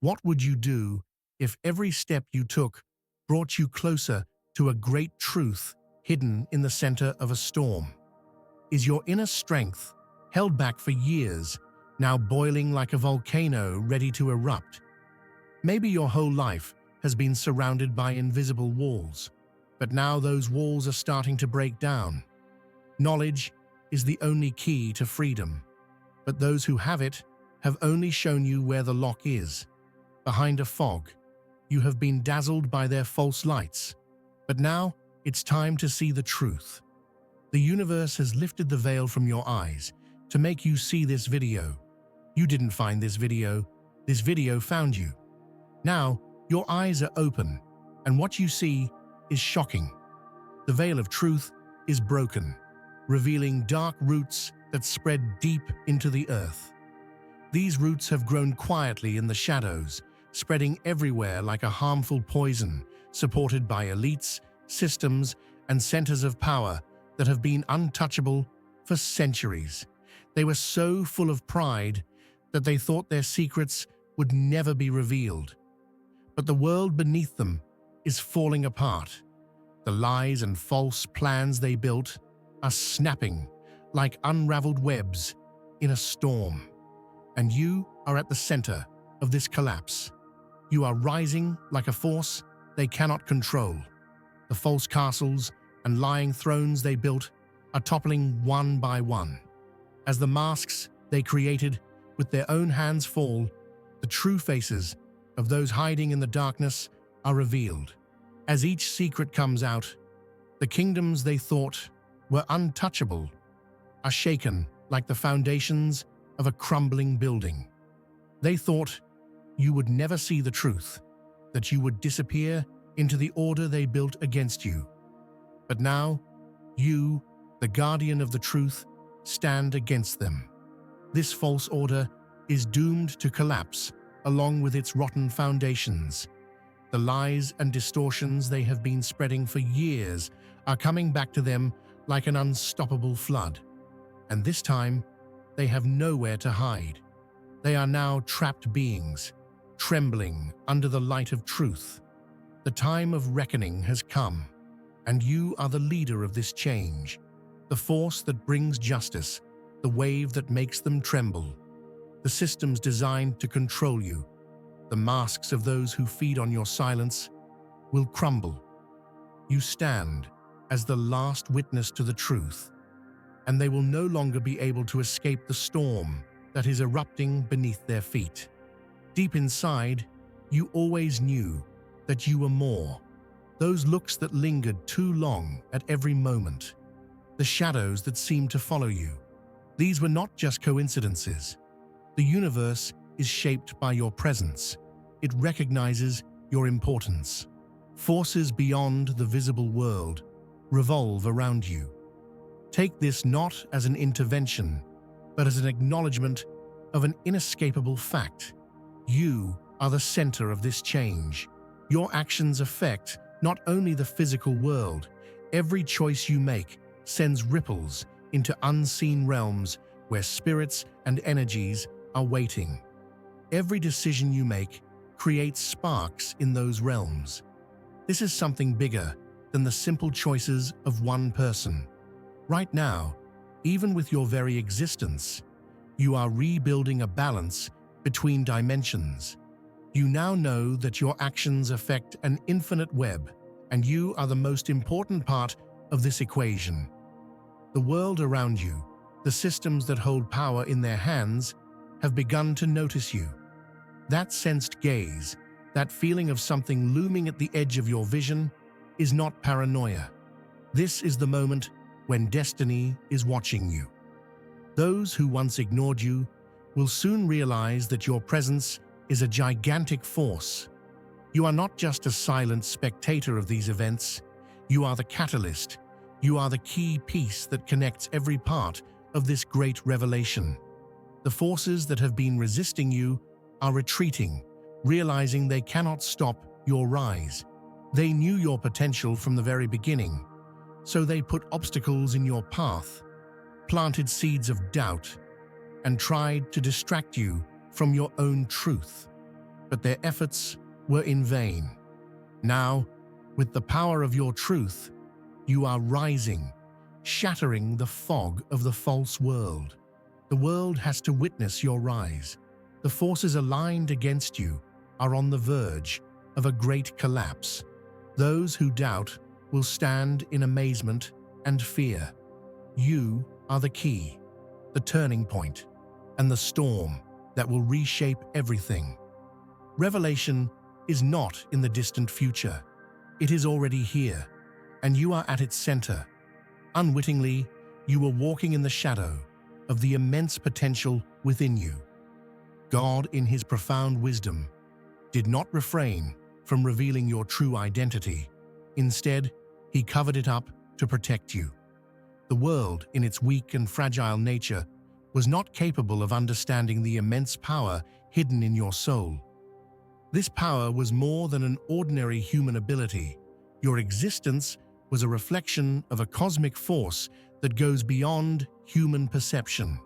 What would you do if every step you took brought you closer to a great truth hidden in the center of a storm? Is your inner strength, held back for years, now boiling like a volcano ready to erupt? Maybe your whole life has been surrounded by invisible walls, but now those walls are starting to break down. Knowledge is the only key to freedom, but those who have it have only shown you where the lock is. Behind a fog, you have been dazzled by their false lights, but now it's time to see the truth. The universe has lifted the veil from your eyes to make you see this video. You didn't find this video found you. Now, your eyes are open, and what you see is shocking. The veil of truth is broken, revealing dark roots that spread deep into the earth. These roots have grown quietly in the shadows, spreading everywhere like a harmful poison, supported by elites, systems, and centers of power that have been untouchable for centuries. They were so full of pride that they thought their secrets would never be revealed. But the world beneath them is falling apart. The lies and false plans they built are snapping like unraveled webs in a storm. And you are at the center of this collapse. You are rising like a force they cannot control. The false castles and lying thrones they built are toppling one by one. As the masks they created with their own hands fall, the true faces of those hiding in the darkness are revealed. As each secret comes out, the kingdoms they thought were untouchable are shaken like the foundations of a crumbling building. They thought you would never see the truth, that you would disappear into the order they built against you. But now, you, the guardian of the truth, stand against them. This false order is doomed to collapse along with its rotten foundations. The lies and distortions they have been spreading for years are coming back to them like an unstoppable flood. And this time, they have nowhere to hide. They are now trapped beings, trembling under the light of truth. The time of reckoning has come, and you are the leader of this change, the force that brings justice, the wave that makes them tremble. The systems designed to control you, the masks of those who feed on your silence, will crumble. You stand as the last witness to the truth, and they will no longer be able to escape the storm that is erupting beneath their feet. Deep inside, you always knew that you were more. Those looks that lingered too long at every moment. The shadows that seemed to follow you. These were not just coincidences. The universe is shaped by your presence. It recognizes your importance. Forces beyond the visible world revolve around you. Take this not as an intervention, but as an acknowledgement of an inescapable fact. You are the center of this change. Your actions affect not only the physical world. Every choice you make sends ripples into unseen realms where spirits and energies are waiting. Every decision you make creates sparks in those realms. This is something bigger than the simple choices of one person. Right now, even with your very existence, you are rebuilding a balance between dimensions. You now know that your actions affect an infinite web, and you are the most important part of this equation. The world around you, the systems that hold power in their hands, have begun to notice you. That sensed gaze, that feeling of something looming at the edge of your vision, is not paranoia. This is the moment when destiny is watching you. Those who once ignored you will soon realize that your presence is a gigantic force. You are not just a silent spectator of these events. You are the catalyst. You are the key piece that connects every part of this great revelation. The forces that have been resisting you are retreating, realizing they cannot stop your rise. They knew your potential from the very beginning, so they put obstacles in your path, planted seeds of doubt, and tried to distract you from your own truth. but their efforts were in vain. Now, with the power of your truth, you are rising, shattering the fog of the false world. The world has to witness your rise. The forces aligned against you are on the verge of a great collapse. Those who doubt will stand in amazement and fear. You are the key, the turning point, and the storm that will reshape everything. Revelation is not in the distant future. It is already here, and you are at its center. Unwittingly, you are walking in the shadow of the immense potential within you. God, in His profound wisdom, did not refrain from revealing your true identity. Instead, He covered it up to protect you. The world, in its weak and fragile nature, was not capable of understanding the immense power hidden in your soul. This power was more than an ordinary human ability. Your existence was a reflection of a cosmic force that goes beyond human perception.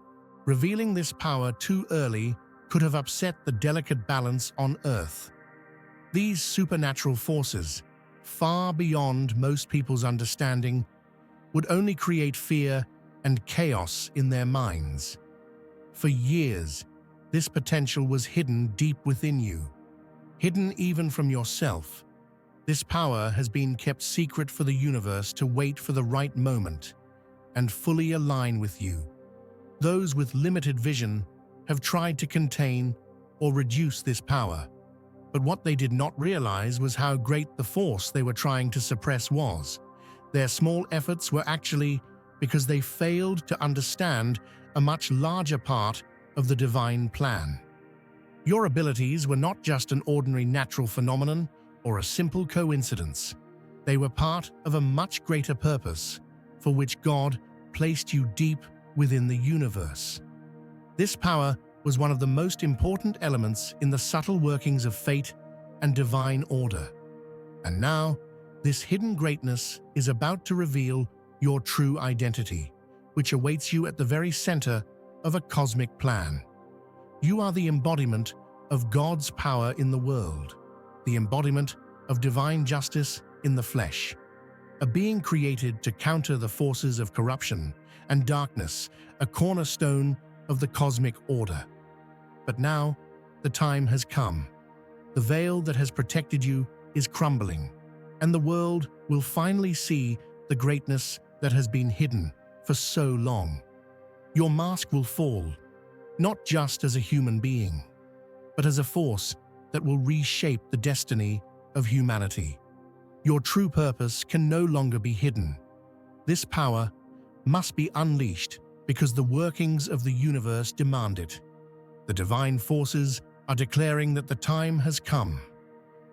Revealing this power too early could have upset the delicate balance on Earth. These supernatural forces, far beyond most people's understanding, would only create fear and chaos in their minds. For years, this potential was hidden deep within you, hidden even from yourself. This power has been kept secret for the universe to wait for the right moment and fully align with you. Those with limited vision have tried to contain or reduce this power, but what they did not realize was how great the force they were trying to suppress was. Their small efforts were actually because they failed to understand a much larger part of the divine plan. Your abilities were not just an ordinary natural phenomenon or a simple coincidence. They were part of a much greater purpose for which God placed you deep within the universe. This power was one of the most important elements in the subtle workings of fate and divine order. And now, this hidden greatness is about to reveal your true identity, which awaits you at the very center of a cosmic plan. You are the embodiment of God's power in the world, the embodiment of divine justice in the flesh, a being created to counter the forces of corruption and darkness, a cornerstone of the cosmic order. But now, the time has come. The veil that has protected you is crumbling, and the world will finally see the greatness that has been hidden for so long. Your mask will fall, not just as a human being, but as a force that will reshape the destiny of humanity. Your true purpose can no longer be hidden. This power must be unleashed because the workings of the universe demand it. The divine forces are declaring that the time has come.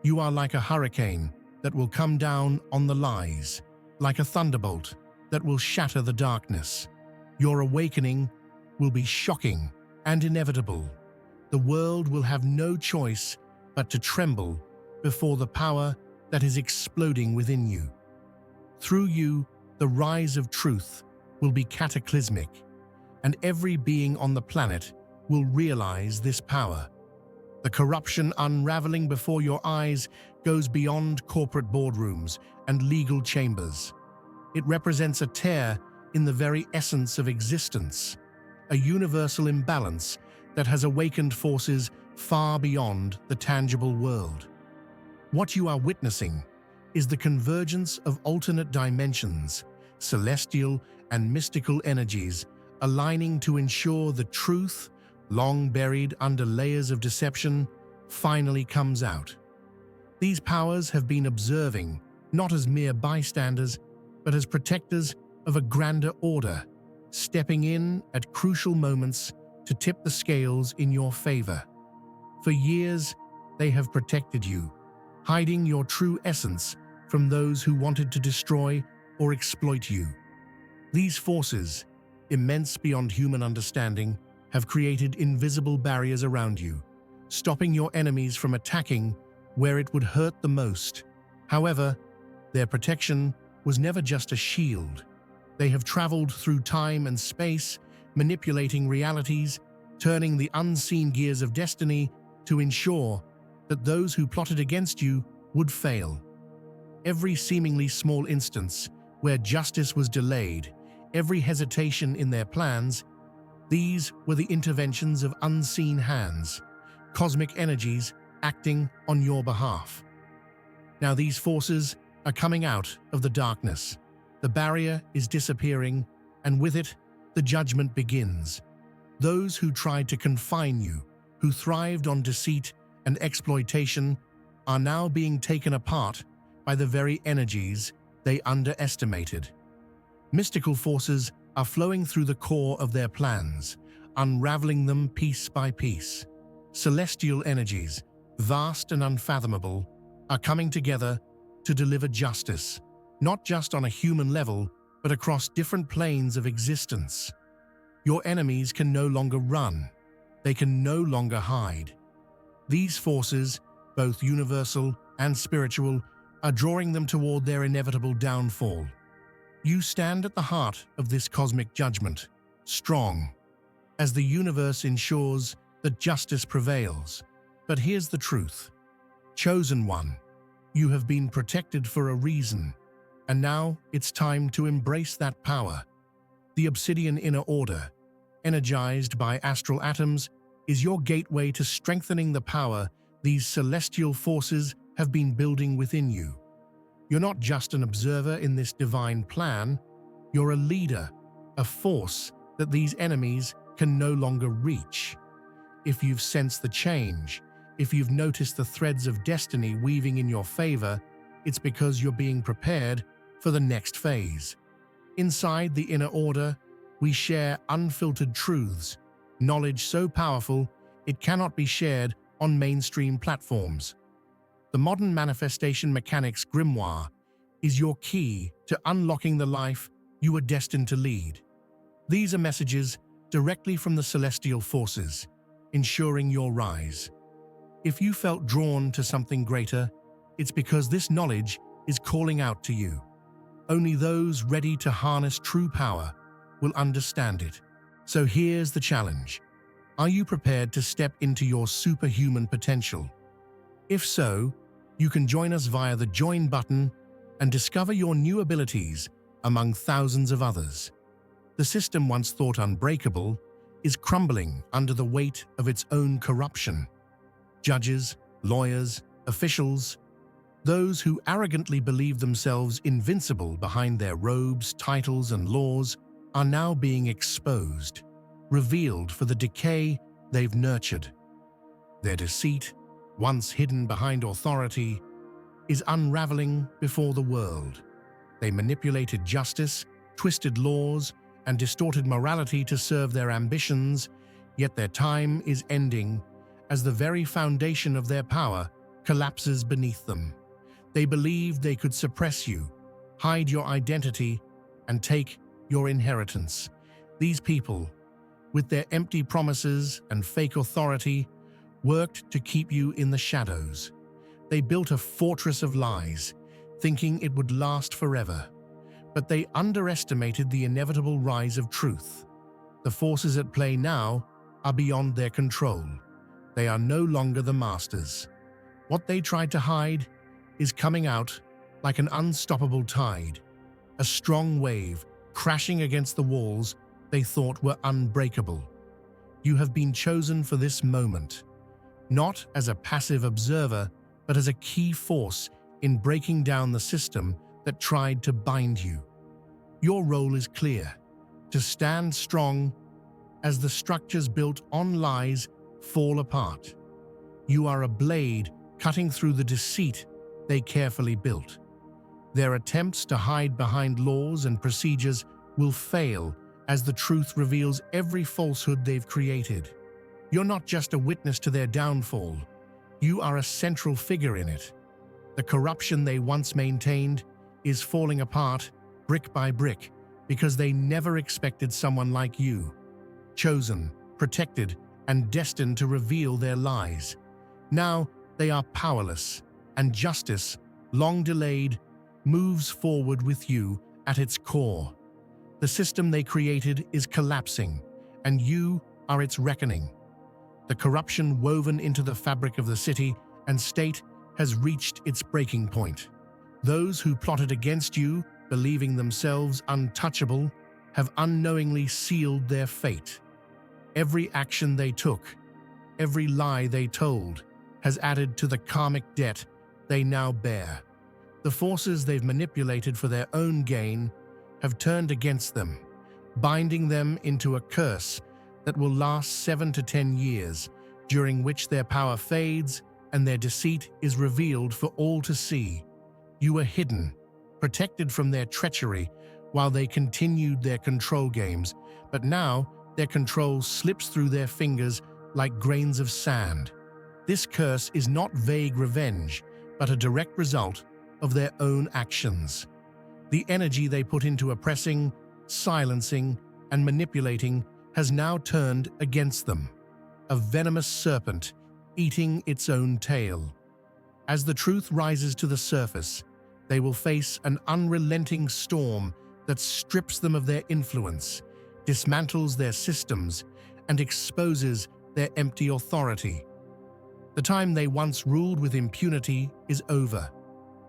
You are like a hurricane that will come down on the lies, like a thunderbolt that will shatter the darkness. Your awakening will be shocking and inevitable. The world will have no choice but to tremble before the power that is exploding within you. Through you, the rise of truth will be cataclysmic, and every being on the planet will realize this power. The corruption unraveling before your eyes goes beyond corporate boardrooms and legal chambers. It represents a tear in the very essence of existence, a universal imbalance that has awakened forces far beyond the tangible world. What you are witnessing is the convergence of alternate dimensions, celestial and mystical energies aligning to ensure the truth, long buried under layers of deception, finally comes out. These powers have been observing, not as mere bystanders, but as protectors of a grander order, stepping in at crucial moments to tip the scales in your favor. For years, they have protected you, hiding your true essence from those who wanted to destroy or exploit you. These forces, immense beyond human understanding, have created invisible barriers around you, stopping your enemies from attacking where it would hurt the most. However, their protection was never just a shield. They have traveled through time and space, manipulating realities, turning the unseen gears of destiny to ensure that those who plotted against you would fail. Every seemingly small instance where justice was delayed, every hesitation in their plans, these were the interventions of unseen hands, cosmic energies acting on your behalf. Now these forces are coming out of the darkness. The barrier is disappearing, and with it, the judgment begins. Those who tried to confine you, who thrived on deceit and exploitation, are now being taken apart by the very energies they underestimated. Mystical forces are flowing through the core of their plans, unraveling them piece by piece. Celestial energies, vast and unfathomable, are coming together to deliver justice, not just on a human level, but across different planes of existence. Your enemies can no longer run. They can no longer hide. These forces, both universal and spiritual, are drawing them toward their inevitable downfall. You stand at the heart of this cosmic judgment, strong, as the universe ensures that justice prevails. But here's the truth. Chosen one, you have been protected for a reason, and now it's time to embrace that power. The Obsidian Inner Order, energized by astral atoms, is your gateway to strengthening the power these celestial forces have been building within you. You're not just an observer in this divine plan, you're a leader, a force that these enemies can no longer reach. If you've sensed the change, if you've noticed the threads of destiny weaving in your favor, it's because you're being prepared for the next phase. Inside the Inner Order, we share unfiltered truths, knowledge so powerful it cannot be shared on mainstream platforms. The Modern Manifestation Mechanics Grimoire is your key to unlocking the life you were destined to lead. These are messages directly from the celestial forces, ensuring your rise. If you felt drawn to something greater, it's because this knowledge is calling out to you. Only those ready to harness true power will understand it. So here's the challenge. Are you prepared to step into your superhuman potential? If so, you can join us via the Join button and discover your new abilities among thousands of others. The system once thought unbreakable is crumbling under the weight of its own corruption. Judges, lawyers, officials, those who arrogantly believe themselves invincible behind their robes, titles, and laws are now being exposed, revealed for the decay they've nurtured. Their deceit, once hidden behind authority, is unraveling before the world. They manipulated justice, twisted laws, and distorted morality to serve their ambitions, yet their time is ending as the very foundation of their power collapses beneath them. They believed they could suppress you, hide your identity, and take your inheritance. These people, with their empty promises and fake authority, worked to keep you in the shadows. They built a fortress of lies, thinking it would last forever. But they underestimated the inevitable rise of truth. The forces at play now are beyond their control. They are no longer the masters. What they tried to hide is coming out like an unstoppable tide, a strong wave crashing against the walls they thought were unbreakable. You have been chosen for this moment, not as a passive observer, but as a key force in breaking down the system that tried to bind you. Your role is clear: to stand strong as the structures built on lies fall apart. You are a blade cutting through the deceit they carefully built. Their attempts to hide behind laws and procedures will fail as the truth reveals every falsehood they've created. You're not just a witness to their downfall, you are a central figure in it. The corruption they once maintained is falling apart brick by brick because they never expected someone like you, chosen, protected, and destined to reveal their lies. Now they are powerless, and justice, long delayed, moves forward with you at its core. The system they created is collapsing, and you are its reckoning. The corruption woven into the fabric of the city and state has reached its breaking point. Those who plotted against you, believing themselves untouchable, have unknowingly sealed their fate. Every action they took, every lie they told, has added to the karmic debt they now bear. The forces they've manipulated for their own gain have turned against them, binding them into a curse that will last 7 to 10 years, during which their power fades and their deceit is revealed for all to see. You were hidden, protected from their treachery while they continued their control games, but now their control slips through their fingers like grains of sand. This curse is not vague revenge, but a direct result of their own actions. The energy they put into oppressing, silencing, and manipulating has now turned against them, a venomous serpent eating its own tail. As the truth rises to the surface, they will face an unrelenting storm that strips them of their influence, dismantles their systems, and exposes their empty authority. The time they once ruled with impunity is over.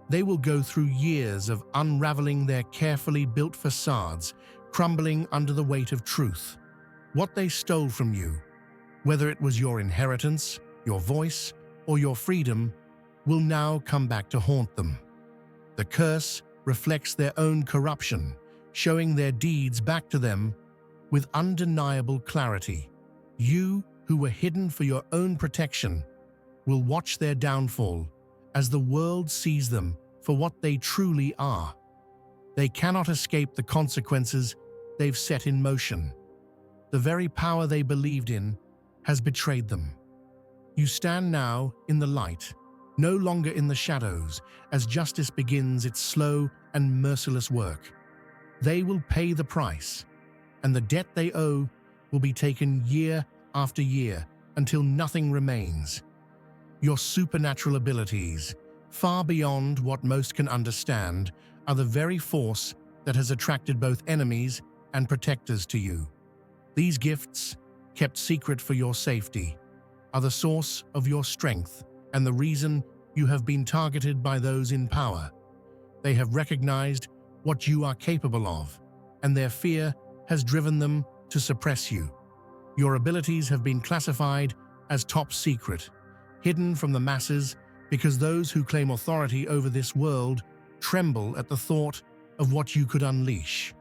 They will go through years of unraveling their carefully built facades, crumbling under the weight of truth. What they stole from you, whether it was your inheritance, your voice, or your freedom, will now come back to haunt them. The curse reflects their own corruption, showing their deeds back to them with undeniable clarity. You, who were hidden for your own protection, will watch their downfall as the world sees them for what they truly are. They cannot escape the consequences they've set in motion. The very power they believed in has betrayed them. You stand now in the light, no longer in the shadows, as justice begins its slow and merciless work. They will pay the price, and the debt they owe will be taken year after year until nothing remains. Your supernatural abilities, far beyond what most can understand, are the very force that has attracted both enemies and protectors to you. These gifts, kept secret for your safety, are the source of your strength and the reason you have been targeted by those in power. They have recognized what you are capable of, and their fear has driven them to suppress you. Your abilities have been classified as top secret, hidden from the masses, because those who claim authority over this world tremble at the thought of what you could unleash.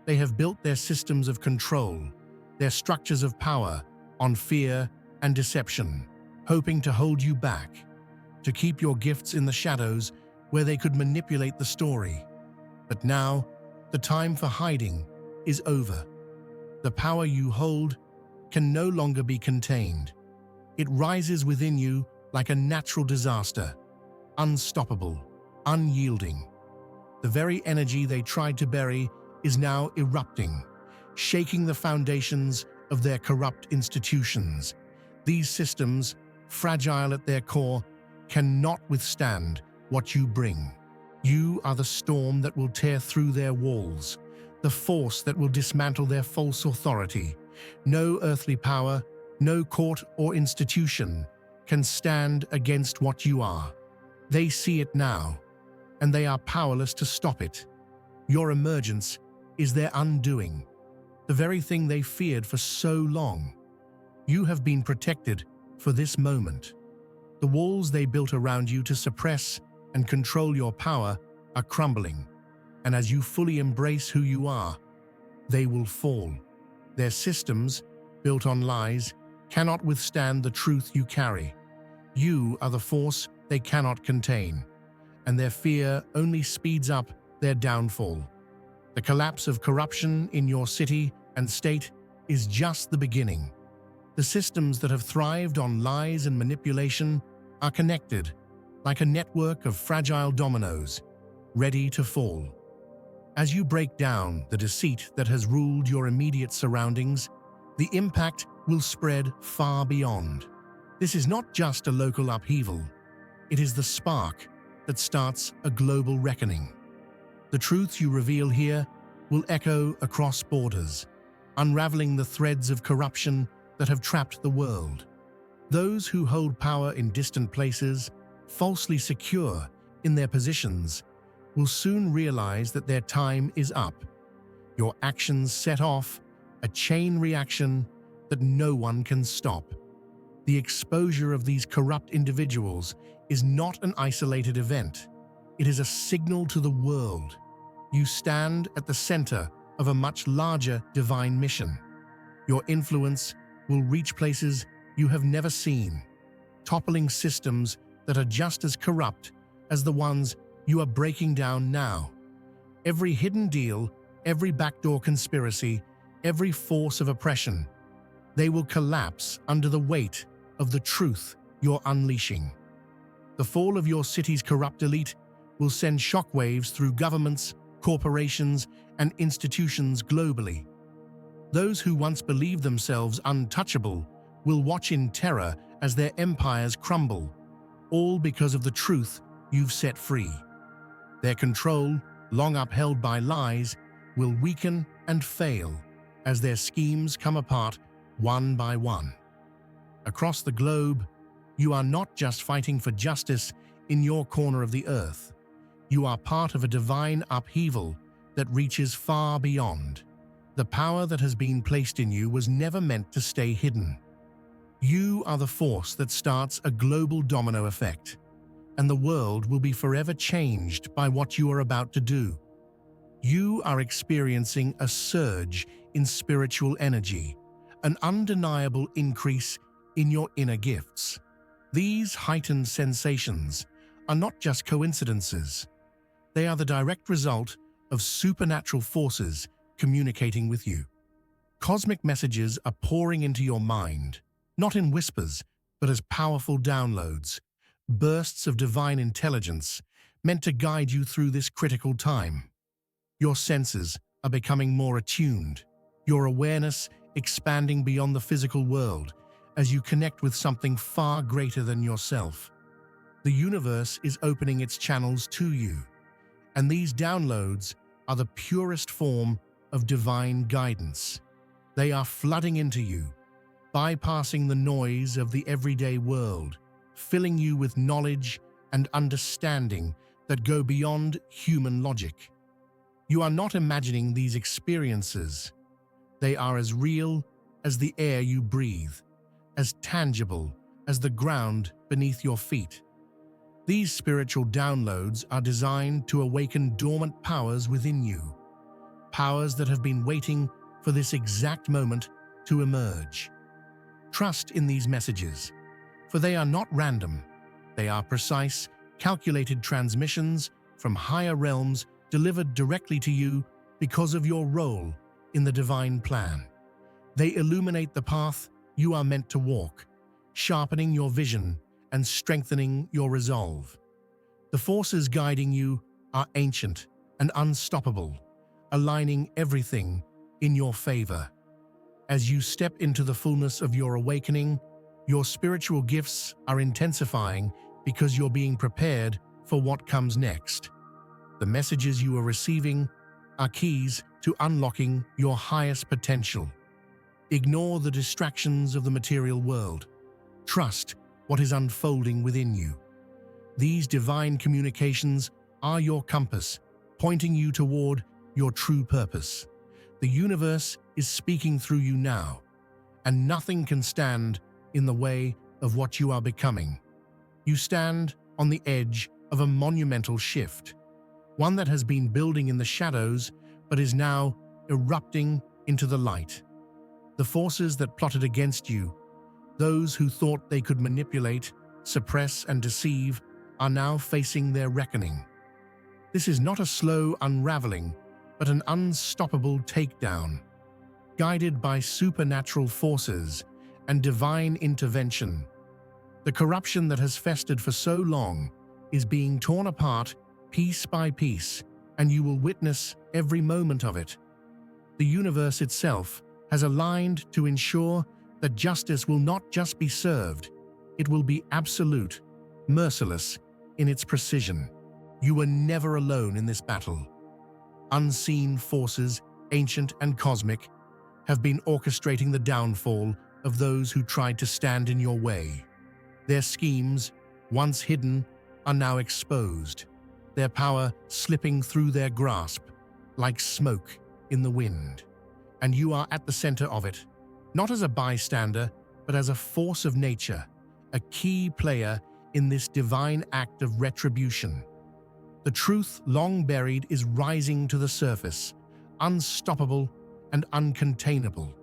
They have built their systems of control, their structures of power, on fear and deception, hoping to hold you back, to keep your gifts in the shadows where they could manipulate the story. But now, the time for hiding is over. The power you hold can no longer be contained. It rises within you like a natural disaster, unstoppable, unyielding. The very energy they tried to bury is now erupting, shaking the foundations of their corrupt institutions. These systems, fragile at their core, cannot withstand what you bring. You are the storm that will tear through their walls, the force that will dismantle their false authority. No earthly power, no court or institution can stand against what you are. They see it now, and they are powerless to stop it. Your emergence is their undoing, the very thing they feared for so long. You have been protected for this moment. The walls they built around you to suppress and control your power are crumbling, and as you fully embrace who you are, they will fall. Their systems, built on lies, cannot withstand the truth you carry. You are the force they cannot contain, and their fear only speeds up their downfall. The collapse of corruption in your city and state is just the beginning. The systems that have thrived on lies and manipulation are connected, like a network of fragile dominoes, ready to fall. As you break down the deceit that has ruled your immediate surroundings, the impact will spread far beyond. This is not just a local upheaval. It is the spark that starts a global reckoning. The truths you reveal here will echo across borders, unraveling the threads of corruption that have trapped the world. Those who hold power in distant places falsely secure in their positions, will soon realize that their time is up. Your actions set off a chain reaction that no one can stop. The exposure of these corrupt individuals is not an isolated event. It is a signal to the world. You stand at the center of a much larger divine mission. Your influence will reach places you have never seen, toppling systems that are just as corrupt as the ones you are breaking down now. Every hidden deal, every backdoor conspiracy, every force of oppression, they will collapse under the weight of the truth you're unleashing. The fall of your city's corrupt elite will send shockwaves through governments, corporations, and institutions globally. Those who once believed themselves untouchable will watch in terror as their empires crumble, all because of the truth you've set free. Their control, long upheld by lies, will weaken and fail as their schemes come apart one by one. Across the globe, you are not just fighting for justice in your corner of the earth. You are part of a divine upheaval that reaches far beyond. The power that has been placed in you was never meant to stay hidden. You are the force that starts a global domino effect, and the world will be forever changed by what you are about to do. You are experiencing a surge in spiritual energy, an undeniable increase in your inner gifts. These heightened sensations are not just coincidences. They are the direct result of supernatural forces communicating with you. Cosmic messages are pouring into your mind, not in whispers, but as powerful downloads, bursts of divine intelligence meant to guide you through this critical time. Your senses are becoming more attuned, your awareness expanding beyond the physical world as you connect with something far greater than yourself. The universe is opening its channels to you, and these downloads are the purest form of divine guidance. They are flooding into you, bypassing the noise of the everyday world, filling you with knowledge and understanding that go beyond human logic. You are not imagining these experiences. They are as real as the air you breathe, as tangible as the ground beneath your feet. These spiritual downloads are designed to awaken dormant powers within you, powers that have been waiting for this exact moment to emerge. Trust in these messages, for they are not random. They are precise, calculated transmissions from higher realms delivered directly to you because of your role in the divine plan. They illuminate the path you are meant to walk, sharpening your vision and strengthening your resolve. The forces guiding you are ancient and unstoppable, aligning everything in your favor. As you step into the fullness of your awakening, your spiritual gifts are intensifying because you're being prepared for what comes next. The messages you are receiving are keys to unlocking your highest potential. Ignore the distractions of the material world. Trust what is unfolding within you. These divine communications are your compass, pointing you toward your true purpose. The universe is speaking through you now, and nothing can stand in the way of what you are becoming. You stand on the edge of a monumental shift, one that has been building in the shadows but is now erupting into the light. The forces that plotted against you, those who thought they could manipulate, suppress, and deceive, are now facing their reckoning. This is not a slow unraveling, but an unstoppable takedown. Guided by supernatural forces and divine intervention, the corruption that has festered for so long is being torn apart piece by piece, and you will witness every moment of it. The universe itself has aligned to ensure that justice will not just be served, it will be absolute, merciless in its precision. You are never alone in this battle. Unseen forces, ancient and cosmic, have been orchestrating the downfall of those who tried to stand in your way. Their schemes, once hidden, are now exposed, their power slipping through their grasp like smoke in the wind. And you are at the center of it, not as a bystander, but as a force of nature, a key player in this divine act of retribution. The truth long buried is rising to the surface, unstoppable and uncontainable.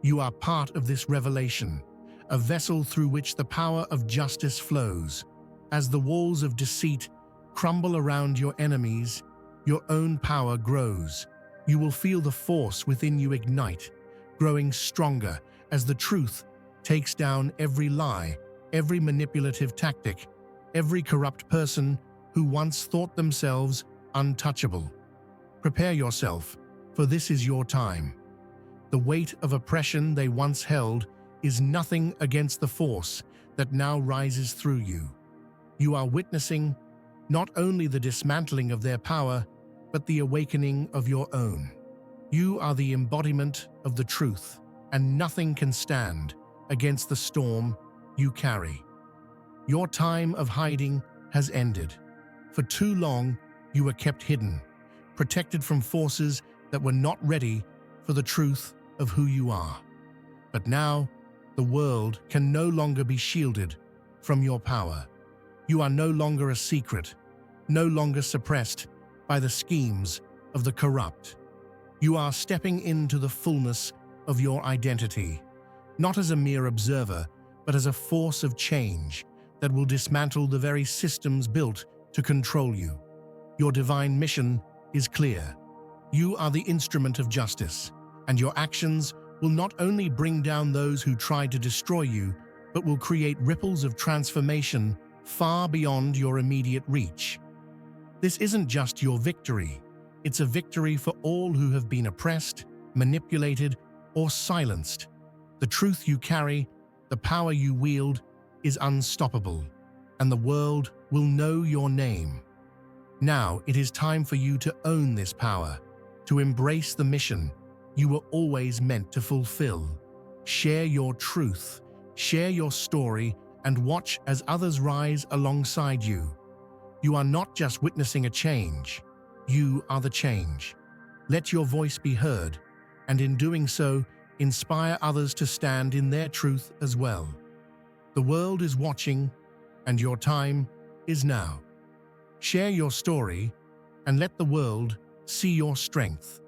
You are part of this revelation, a vessel through which the power of justice flows. As the walls of deceit crumble around your enemies, your own power grows. You will feel the force within you ignite, growing stronger as the truth takes down every lie, every manipulative tactic, every corrupt person who once thought themselves untouchable. Prepare yourself, for this is your time. The weight of oppression they once held is nothing against the force that now rises through you. You are witnessing not only the dismantling of their power, but the awakening of your own. You are the embodiment of the truth, and nothing can stand against the storm you carry. Your time of hiding has ended. For too long, you were kept hidden, protected from forces that were not ready for the truth of who you are. But now, the world can no longer be shielded from your power. You are no longer a secret, no longer suppressed by the schemes of the corrupt. You are stepping into the fullness of your identity, not as a mere observer, but as a force of change that will dismantle the very systems built to control you. Your divine mission is clear. You are the instrument of justice, and your actions will not only bring down those who tried to destroy you, but will create ripples of transformation far beyond your immediate reach. This isn't just your victory, it's a victory for all who have been oppressed, manipulated, or silenced. The truth you carry, the power you wield, is unstoppable, and the world will know your name. Now it is time for you to own this power, to embrace the mission you were always meant to fulfill. Share your truth, share your story, and watch as others rise alongside you. You are not just witnessing a change, you are the change. Let your voice be heard, and in doing so, inspire others to stand in their truth as well. The world is watching, and your time is now. Share your story, and let the world see your strength.